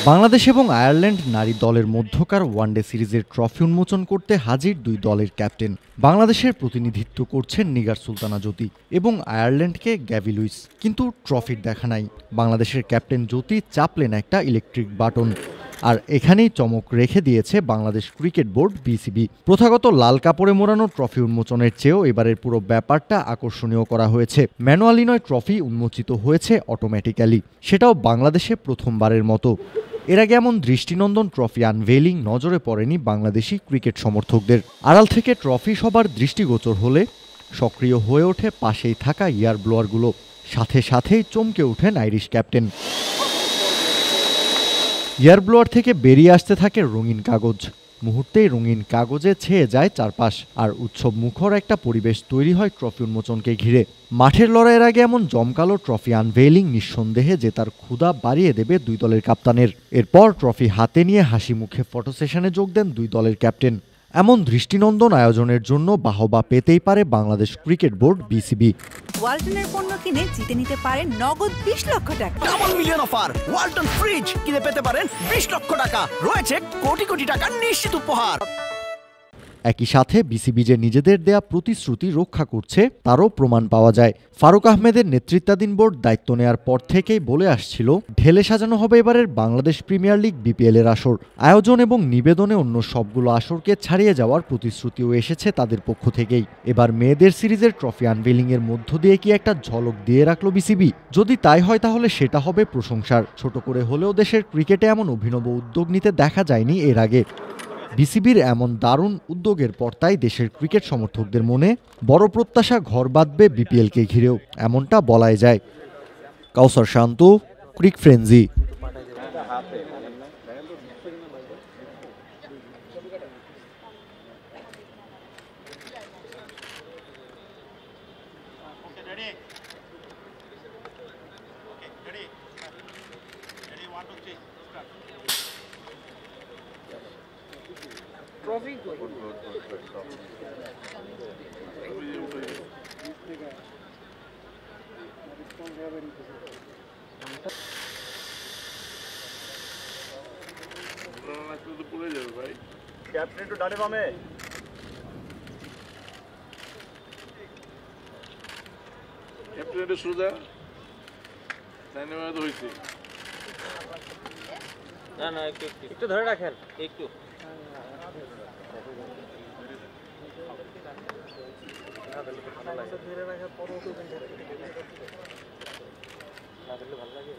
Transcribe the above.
বাংলাদেশ এবং আয়ারল্যান্ড নারী দলের মধ্যকার ওয়ানডে সিরিজের ট্রফি উন্মোচন করতে হাজির দুই দলের ক্যাপ্টেন। বাংলাদেশের প্রতিনিধিত্ব করছেন নিগার সুলতানা জ্যোতি এবং আয়ারল্যান্ডকে গ্যাভি লুইস। কিন্তু ট্রফির দেখা নাই। বাংলাদেশের ক্যাপ্টেন জ্যোতি চাপলেন একটা ইলেকট্রিক বাটন। আর এখানেই চমক রেখে দিয়েছে বাংলাদেশ ক্রিকেট বোর্ড বিসিবি। প্রথাগত লাল কাপড়ে মোড়ানো ট্রফি উন্মোচনের চেয়েও এবারের পুরো ব্যাপারটা আকর্ষণীয় করা হয়েছে। ম্যানুয়ালি নয়, ট্রফি উন্মোচিত হয়েছে অটোমেটিক্যালি, সেটাও বাংলাদেশে প্রথমবারের মতো। এর আগে এমন দৃষ্টিনন্দন ট্রফি আনভেইলিং নজরে পড়েনি বাংলাদেশি ক্রিকেট সমর্থকদের। আড়াল থেকে ট্রফি সবার দৃষ্টিগোচর হলে সক্রিয় হয়ে ওঠে পাশেই থাকা ইয়ার ব্লোয়ারগুলো। সাথে সাথেই চমকে ওঠেন আইরিশ ক্যাপ্টেন। ইয়ার ব্লোয়ার থেকে বেরিয়ে আসতে থাকে রঙিন কাগজ। মুহূর্তেই রঙিন কাগজে ছেয়ে যায় চারপাশ, আর উৎসব মুখর একটা পরিবেশ তৈরি হয় ট্রফি উন্মোচনকে ঘিরে। মাঠের লড়াইয়ের আগে এমন জমকালো ট্রফি আনভেইলিং নিঃসন্দেহে জেতার ক্ষুধা বাড়িয়ে দেবে দুই দলের কাপ্তানের। এরপর ট্রফি হাতে নিয়ে হাসি মুখে ফটো সেশনে যোগ দেন দুই দলের ক্যাপ্টেন। এমন দৃষ্টিনন্দন আয়োজনের জন্য বাহবা পেতেই পারে বাংলাদেশ ক্রিকেট বোর্ড বিসিবি। ওয়ালটনের পণ্য কিনে জিতে নিতে পারেন নগদ 20 লক্ষ টাকা। Double million offer! Walton fridge কিনে পেতে পারেন 20 লক্ষ টাকা। রয়েছে কোটি কোটি টাকার নিশ্চিত উপহার। একই সাথে বিসিবি যে নিজেদের দেয়া প্রতিশ্রুতি রক্ষা করছে তারও প্রমাণ পাওয়া যায়। ফারুক আহমেদের নেতৃত্বাধীন বোর্ড দায়িত্ব নেয়ার পর থেকেই বলে আসছিল, ঢেলে সাজানো হবে এবারের বাংলাদেশ প্রিমিয়ার লিগ বিপিএল এর আসর। আয়োজন এবং নিবেদনে অন্য সবগুলো আসরকে ছাড়িয়ে যাওয়ার প্রতিশ্রুতিও এসেছে তাদের পক্ষ থেকেই। এবার মেয়েদের সিরিজের ট্রফি আনভেইলিং এর মধ্য দিয়ে কি একটা ঝলক দিয়ে রাখলো বিসিবি? যদি তাই হয় তাহলে সেটা হবে প্রশংসার। ছোট করে হলেও দেশের ক্রিকেটে এমন অভিনব উদ্যোগ নিতে দেখা যায়নি এর আগে। বিসিবির এমন দারুণ উদ্যোগের পর তাই দেশের ক্রিকেট সমর্থকদের মনে বড় প্রত্যাশা ঘর বাঁধবে বিপিএলকে ঘিরেও, এমনটা বলাই যায়। কাউসার শান্ত, ক্রিক ফ্রেঞ্জি। Trophy ক্যাপ্টেন একটু ডানে বামে। ক্যাপ্টেন একটু সোজা ডানে বামে হইছে। না না একটু ধরে রাখেন একটু। ধরে রাখার পরও তো ভালো লাগে।